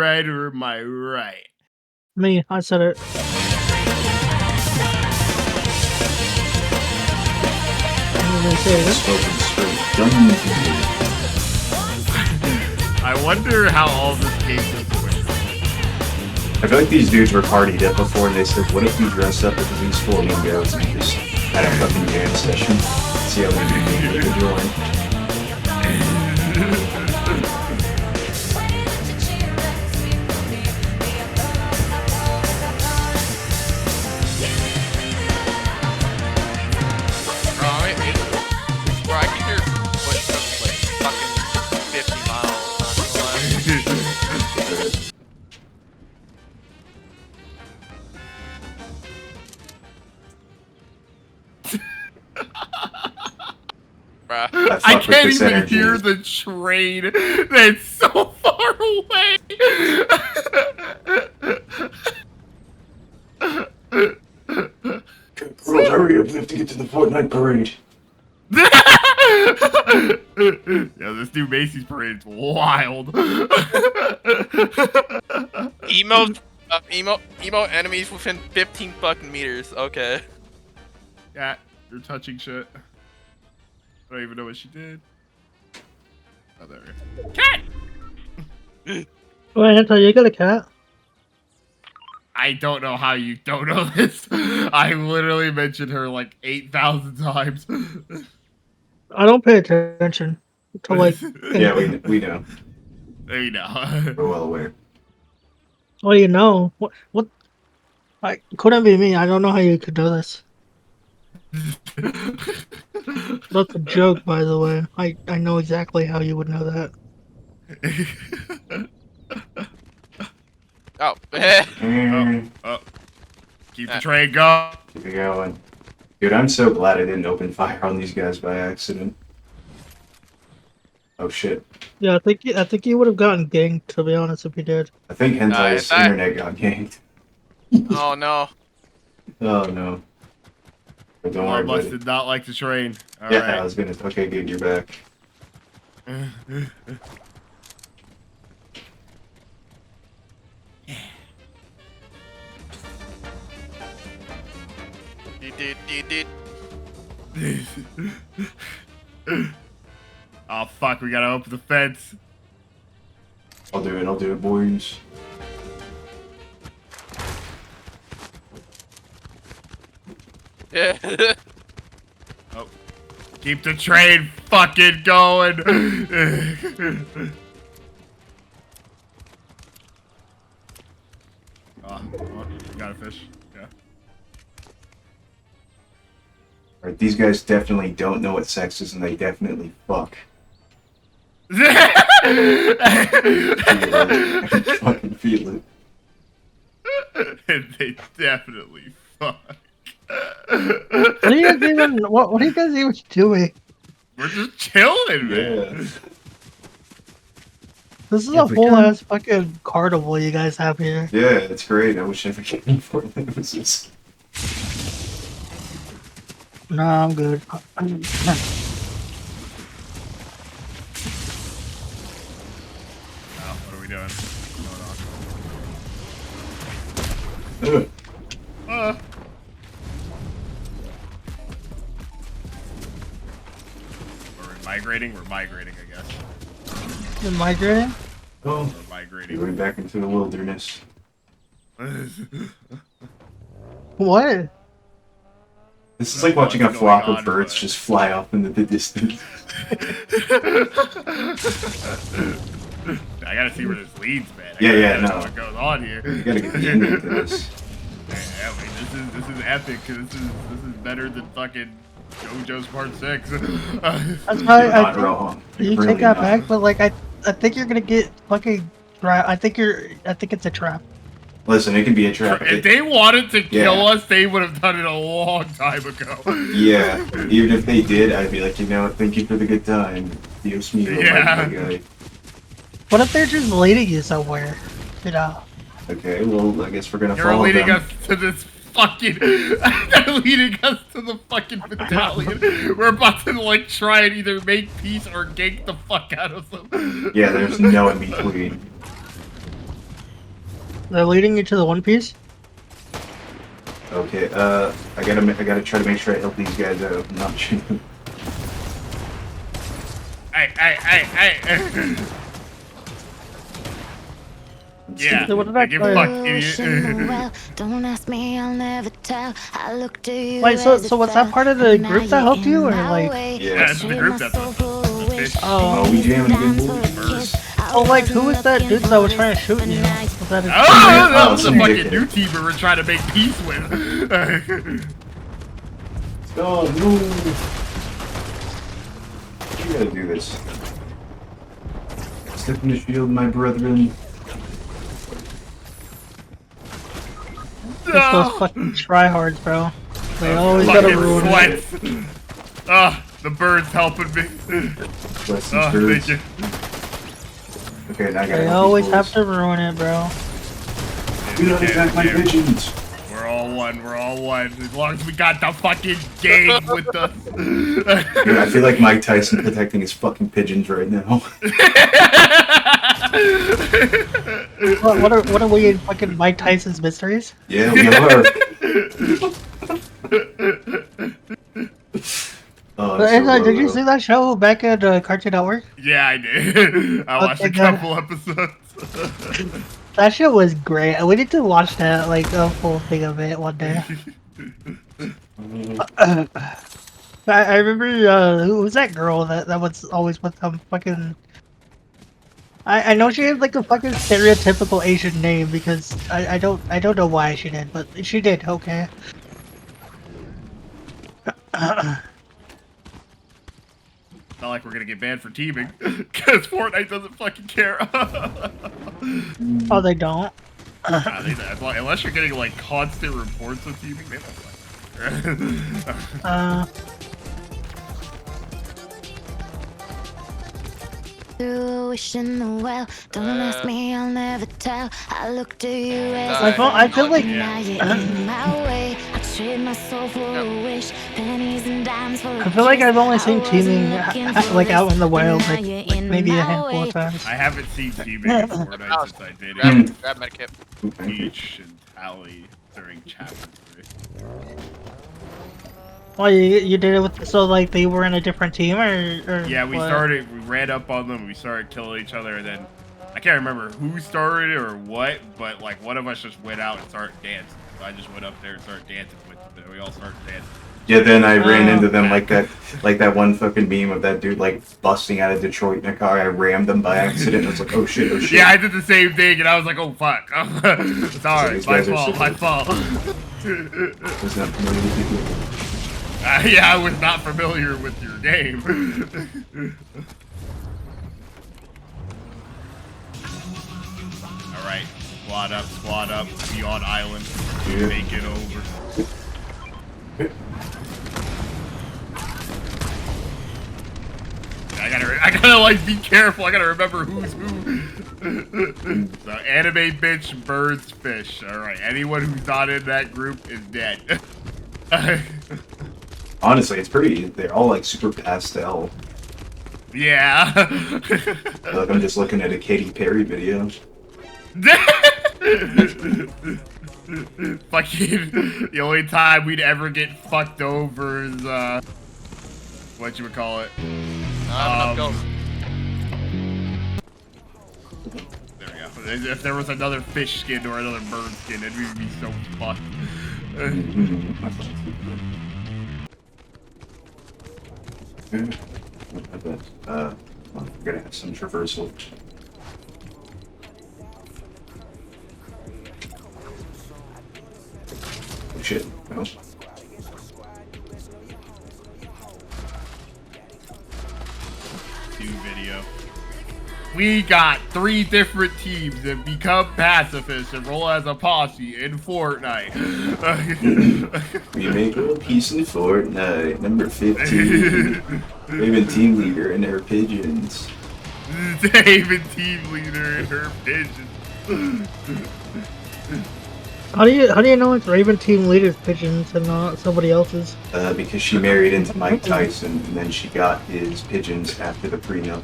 right or am I right? Me, I said it. Spoken straight. I wonder how all this came to fruition. I feel like these dudes were partied up before and they said, what if we dress up as these flamingos and just had a fucking jam session? See how many people could join. Bro, I can hear footsteps like fucking 50 miles. Bruh. I can't even hear the train. That's so far away. Girls, hurry up, we have to get to the Fortnite parade. Yeah, this new Macy's parade's wild. Emo enemies within 15 fucking meters. Okay. Yeah, you're touching shit. I don't even know what she did. Oh, there we go. Cat! Wait, Anton, you got a cat? I don't know how you don't know this. I literally mentioned her like 8,000 times. I don't pay attention to like. Yeah, we know. You know. We're well aware. Well, you know what? I couldn't be me. I don't know how you could do this. That's a joke, by the way. I know exactly how you would know that. Oh. Oh. Keep the train going. Keep it going. Dude, I'm so glad I didn't open fire on these guys by accident. Oh shit. Yeah, I think you would have gotten ganked, to be honest, if you did. I think Hentai's internet got ganked. Oh no. Oh no. But don't worry, Must buddy. did not like the train. All yeah, right. I was gonna. Okay, good, you're back. Oh fuck, we gotta open the fence. I'll do it, boys. Yeah. Oh. Keep the train fucking going. Oh, got a fish. Yeah. Alright, these guys definitely don't know what sex is, and they definitely fuck. I can fucking feel it. And they definitely fuck. What are you guys even? What are you guys even doing? We're just chilling, man. Yeah. This is a whole ass fucking carnival you guys have here. Yeah, it's great. I wish I could get in Fortnite. Was just... Nah, I'm good. Oh, what are we doing? What's going on? We're migrating? We're migrating, I guess. You're migrating? Oh, We're migrating. going back into the wilderness. What? This is like watching a flock of birds just fly off into the distance. I gotta see where this leads, man. Yeah, know no. what goes on here. You gotta get into this. Yeah, wait, this is epic. This is better than fucking JoJo's Part 6. That's why Not wrong. you Really take that not. back, but like I think you're gonna get fucking trap. I think it's a trap. Listen, it can be a trap. If they wanted to kill us, they would have done it a long time ago. Yeah, even if they did, I'd be like, you know what, thank you for the good time. Dios mío, Yeah. my guy. What if they're just leading you somewhere? You know. Okay, well, I guess we're gonna You're follow leading them. us to this fucking. They're leading us to the fucking battalion. We're about to like try and either make peace or gank the fuck out of them. Yeah, there's no in between. They're leading you to the One Piece. Okay, I gotta try to make sure I help these guys out. I'm not shooting. Hey. Yeah, So what did I give play? fuck, Ocean, idiot. well, don't ask me, I'll never tell. I looked to you. Wait, as so it was that fell. part of the Now group that you're helped you, in or my like? way. Yeah, it's the Trade group my that soul for a wish. Oh. Oh, we jamming Down good for a moves. kiss. I Oh, like who was that wasn't dude that was looking trying to for shoot this, you? but now Was that a Oh, that Oh, was the some fucking dickhead. new team we were trying to make peace with. Oh no! You gotta do this. Step in the shield, my brethren. It's those fucking tryhards, bro. They always Fucking gotta ruin it. sweats. Ah, the bird's helping me. Bless these Oh, birds. thank you. Okay, now I gotta They help always these have boys. to ruin it, bro. Do not attack my pigeons! We're all one. We're all one. As long as we got the fucking gang with us. Dude, I feel like Mike Tyson protecting his fucking pigeons right now. What are we in fucking Mike Tyson's Mysteries? Yeah, we are. Oh, But, so Enzo, did you low. see that show back at Cartoon Network? Yeah, I did. I watched Okay, a good. couple episodes. That shit was great. We need to watch that, like, the full thing of it one day. I remember, who was that girl that was always with them? Fucking. I know she had like a fucking stereotypical Asian name because I don't know why she did, but she did. Okay. Not like we're gonna get banned for teaming, because Fortnite doesn't fucking care. Oh, they don't. Nah, they don't. Unless you're getting like constant reports of teaming, they don't fucking care. Through a wish in the well. Don't ask me, I'll never tell. I look to you as I feel like now you're in my way. I trade my soul for a wish, pennies and dimes for a I feel like kiss. I've only I seen wasn't teaming looking for like out this, in the but wild now like, you're like in maybe a my handful way. of times. I haven't seen teaming in Fortnite since I did Grab, it. grab medkit. Peach and Tally during chapter 3. Well, you did it with so like they were in a different team or Yeah, we what? we ran up on them, we started killing each other, and then I can't remember who started it or what, but like one of us just went out and started dancing. So I just went up there and started dancing with them, and we all started dancing. Yeah, then I ran into them Okay. like that one fucking meme of that dude like busting out of Detroit in a car. I rammed them by accident. I was like, oh shit, oh shit. Yeah, I did the same thing, and I was like, oh fuck. Sorry, these my guys are fault, so my good. fault. Was not familiar with people. Yeah, I was not familiar with your game. Alright, squad up, be on island, Yeah. make it over. I gotta like be careful, I gotta remember who's who. So, anime bitch, birds, fish. Alright, anyone who's not in that group is dead. Honestly, it's pretty. They're all like super pastel. Yeah. Like I'm just looking at a Katy Perry video. Fucking the only time we'd ever get fucked over is what you would call it. Enough ghosts. There we go. If there was another fish skin or another bird skin, then we'd be so fucked. We're gonna have some traversal. Oh, shit. No. New video. We got 3 different teams that become pacifists and roll as a posse in Fortnite. We make a peace in Fortnite. Number 15. Raven team leader and her pigeons. David team leader and her pigeons. How do you know it's Raven team leader's pigeons and not somebody else's? Because she married into Mike Tyson and then she got his pigeons after the prenup.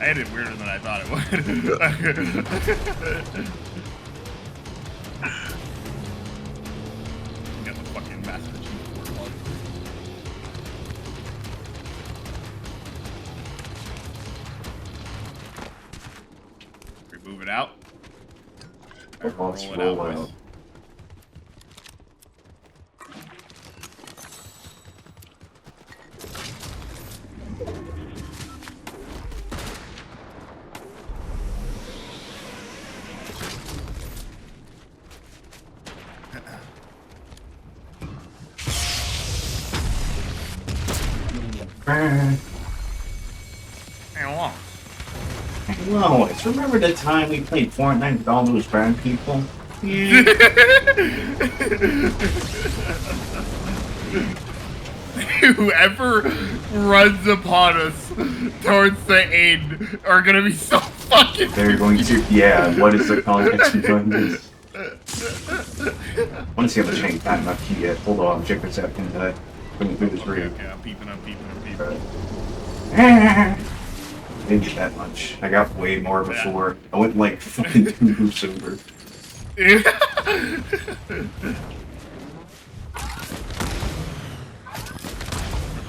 I hit it weirder than I thought it would. Got the fucking Master Chief Warlock. We move it out. Let's Roll it roll out, out. boys. Hang on. Whoa, it's remember the time we played Fortnite with all those brown people? Whoever runs upon us towards the end are gonna be so fucking. They're going to, yeah, what is the context behind this? I want to see how much ain't got enough key yet. Hold on, check this out. Coming through this Okay, room. okay, I'm peeping. Didn't get that much. I got way more before. I went like fucking 2 groups over.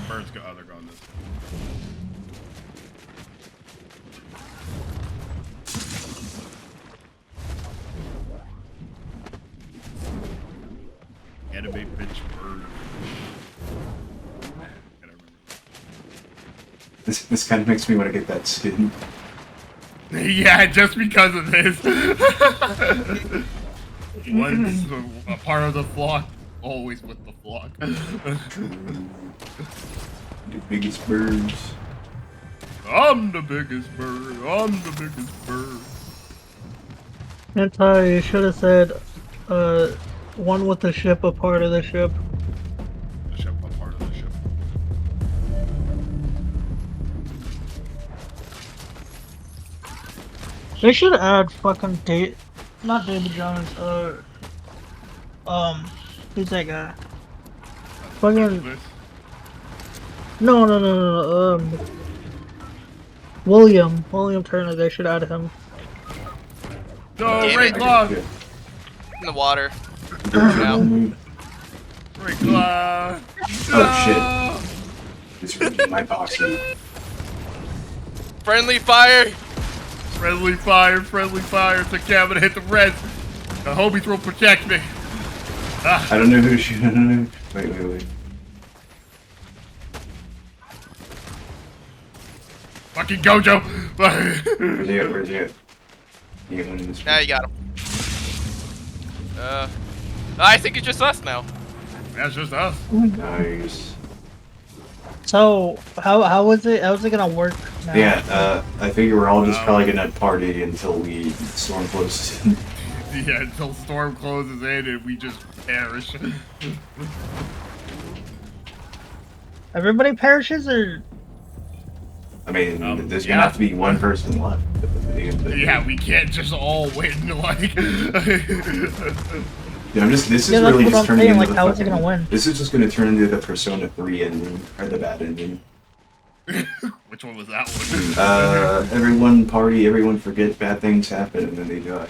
Birds go. Oh, they're going this way. Get a big bitch bird. Gotta remember. This kind of makes me want to get that skin. Yeah, just because of this. Once a part of the flock, always with the flock. The biggest birds. I'm the biggest bird. I'm the biggest bird. Anti, you should have said, one with the ship, a part of the ship. The ship, a part of the ship. They should add fucking not David Jones, who's that guy? Fucking, This? no, William Turner, they should add him. No, Damn Ray it. Claw! In the water. Oh Ray Claw! shit. This is my boxing. Friendly fire! Friendly fire, to cabin, hit the reds. The homie throw protect me. Ah, I don't know who to shoot. I don't know. Wait. fucking Gojo! Where's he at? He ain't winning this Now you got him. I think it's just us now. That's just us. Nice. So, how was it? How's it gonna work now? Yeah, I figure we're all just probably gonna party until we storm closes. Yeah, until storm closes in and we just perish. Everybody perishes, or I mean, there's yeah. gonna have to be one person left. Yeah, we can't just all win, like... Yeah, this is Yeah, that's really what just I'm turning saying, into like, the how is it fucking- gonna win? This is just gonna turn into the Persona 3 ending, or the bad ending. Which one was that one? Everyone party, everyone forget bad things happen, and then they die.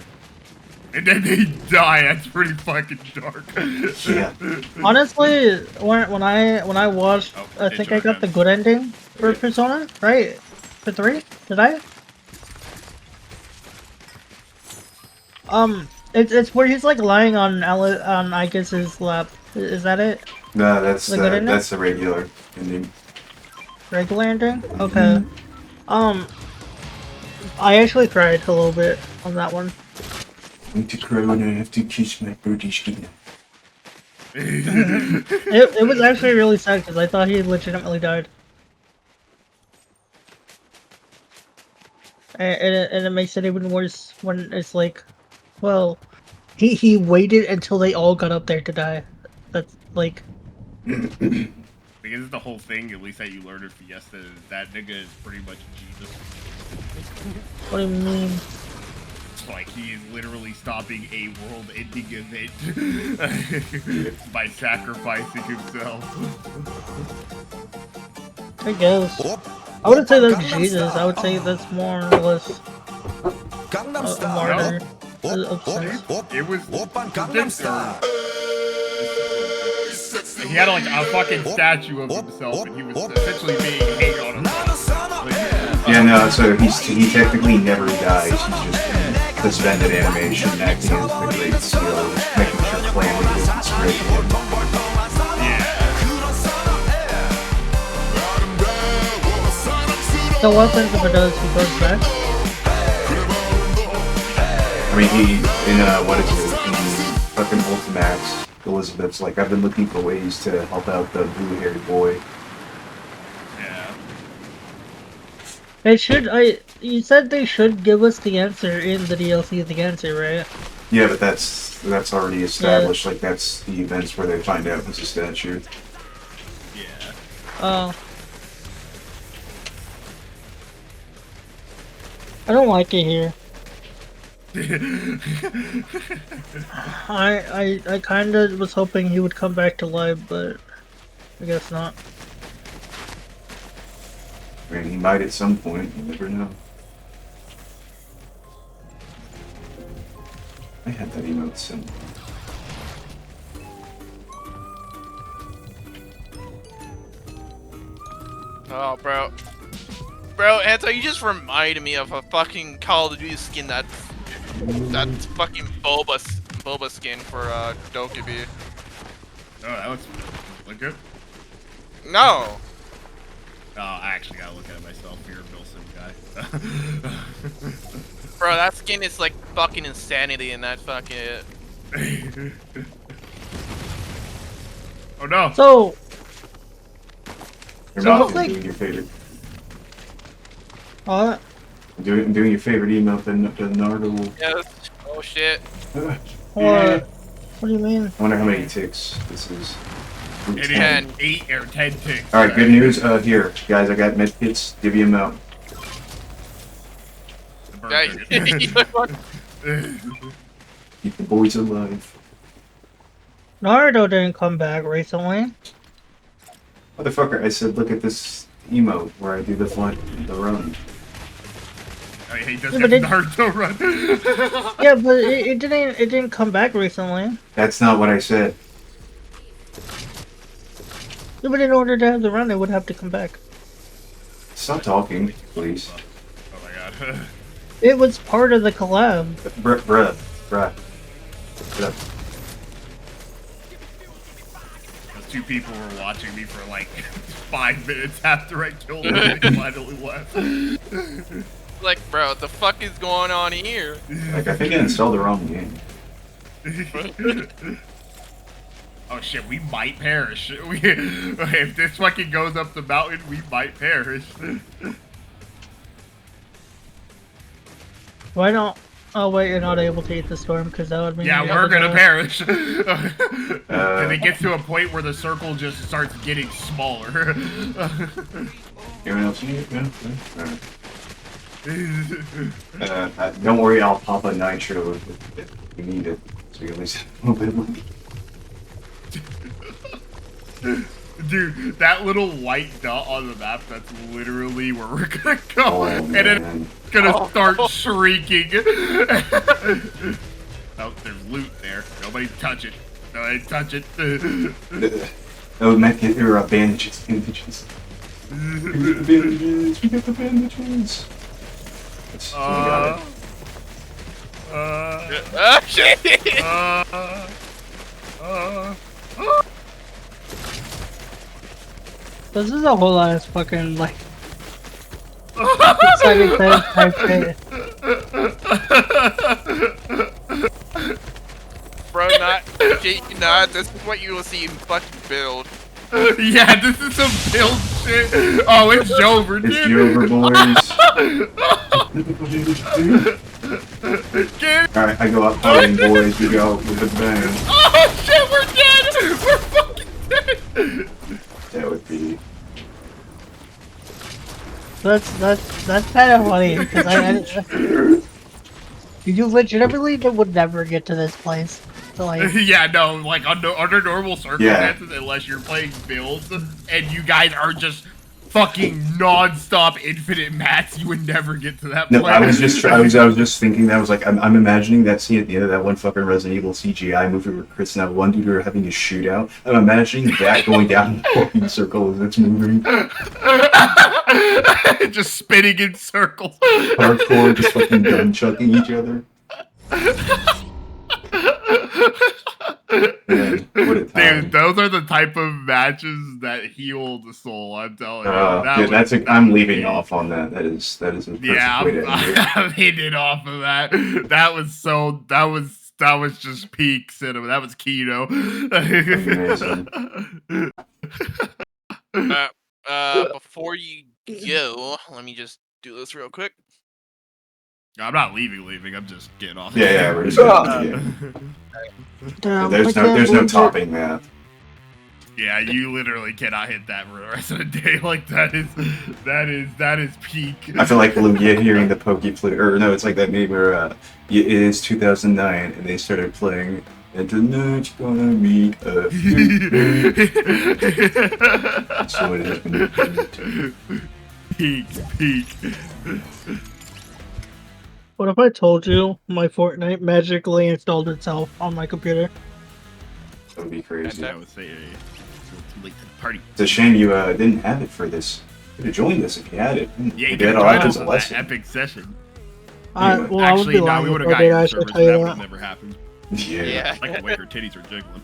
And then they die, that's pretty fucking dark. Yeah. honestly, when I watched, Oh, I think I enjoy, got the man. good ending for Persona, right? For 3? Did I? It's where he's like lying on Aigis' lap. Is that it? No, that's The good ending? that's the regular ending. Regular ending? Okay. I actually cried a little bit on that one. I need to cry when I have to kiss my birdie skin. It was actually really sad because I thought he legitimately died. And it makes it even worse when it's like, well, he waited until they all got up there to die. That's like, Because it's the whole thing, at least that you learned at Fiesta, is that nigga is pretty much Jesus. what do you mean? Like, he is literally stopping a world-ending event by sacrificing himself. I guess. I wouldn't say that's Jesus. I would say that's more or less a martyr of sense. It was he had like a fucking statue of himself, and he was essentially being hanged on a cross. Yeah, no, so he technically never dies. He's just in suspended animation, acting as the Great Seal, making sure Calamity isn't scraping him. So what happens if it does? He goes back? I mean, he, in, what is it, in fucking Ultimax, Elizabeth's like, I've been looking for ways to help out the blue-haired boy. Yeah. They should, you said they should give us the answer in the DLC of the answer, right? Yeah, but that's already established, like, that's the events where they find out it's a statue. Yeah. Oh. I don't like it here. I kinda was hoping he would come back to life, but I guess not. I mean, he might at some point, you never know. I had that emote somewhere. Oh, bro. Bro, Anto, you just reminded me of a fucking Call of Duty skin that's fucking Boba skin for Dokkaebi. Oh, that looks look good. No. Oh, I actually gotta look at it myself. You're a Bilson guy. Bro, that skin is like fucking insanity in that fucking... Oh no! So, You're So not hopefully- doing your favorite. what? I'm doing your favorite emote, the Naruto. Yes. Oh shit. What? What do you mean? I wonder how many ticks this is. It 10. is 8 or 10 ticks. Alright, good news. Here, guys, I got medkits. Give you them out. The bird Guys, Keep the boys alive. Naruto didn't come back recently. Motherfucker, I said, look at this emote where I do the run. I hate this Yeah, but it- Naruto run. Yeah, but it didn't come back recently. That's not what I said. Yeah, but in order to have the run, it would have to come back. Stop talking, please. Oh my god. It was part of the collab. Bruh. Those two people were watching me for like 5 minutes after I killed them and they finally left. like, bro, what the fuck is going on here? Like, I think I installed the wrong game. Oh shit, we might perish. If this fucking goes up the mountain, we might perish. Why don't? Oh wait, you're not able to eat the storm because that would mean. Yeah, you we're have to gonna go- perish. And it gets to a point where the circle just starts getting smaller. Anyone else need it? No? Alright. Don't worry, I'll pop a nitro if you need it. So you at least have a little bit of money. Dude, that little white dot on the map, that's literally where we're gonna go. Oh, and then man. it's gonna start shrieking. Oh, there's loot there. Nobody touch it. Nobody touch it. Oh, medkit, or bandages. Bandages. We got the bandages. We got the bandages. That's, we got it. Oh shit! This is a whole ass fucking like. Exciting type shit. Bro, not shit, not. This is what you will see in fucking build. Yeah, this is some build shit. Oh, it's Jover, dude. It's Jover, boys. Get- Alright, I go up fighting, boys. We go with a bang. Oh shit, we're dead. We're fucking dead. That would be. That's kind of funny because you legitimately would never get to this place. So like, Yeah, no, like under normal circumstances, unless you're playing builds and you guys are just fucking non-stop infinite mats, you would never get to that No, point. I was just thinking that. I was like, I'm imagining that scene at the end of that one fucking Resident Evil CGI movie where Chris and that one dude are having a shootout. I'm imagining that going down in a fucking circle as it's moving. Just spinning in circles. Hardcore, just fucking gun chucking each other. Man, what a time. Dude, those are the type of matches that heal the soul. I'm telling you. I'm leaving off on that. That is a perfect Yeah, way to end it. I'm leaving off of that. That was just peak cinema. That was Kino. Amazing. Before you go, let me just do this real quick. I'm not leaving. I'm just getting off. Yeah, we're just yeah. There's no topping that. Yeah, you literally cannot hit that for the rest of the day. Like that is peak. I feel like Lugia hearing the Pokey flute, or no, it's like that meme where it is 2009 and they started playing "And tonight's gonna meet us." So it has been. Peak. What if I told you my Fortnite magically installed itself on my computer? That would be crazy. I would say it's too late to the party. It's a shame you didn't have it for this. You could have joined us if you had it. Yeah, you did could all join right us as a on that lesson. epic session. Well, I would Actually, be no, lying we would if have I did, gotten I your should servers, tell and you that would that. have never happened. Yeah. Yeah. Like the way her titties are jiggling.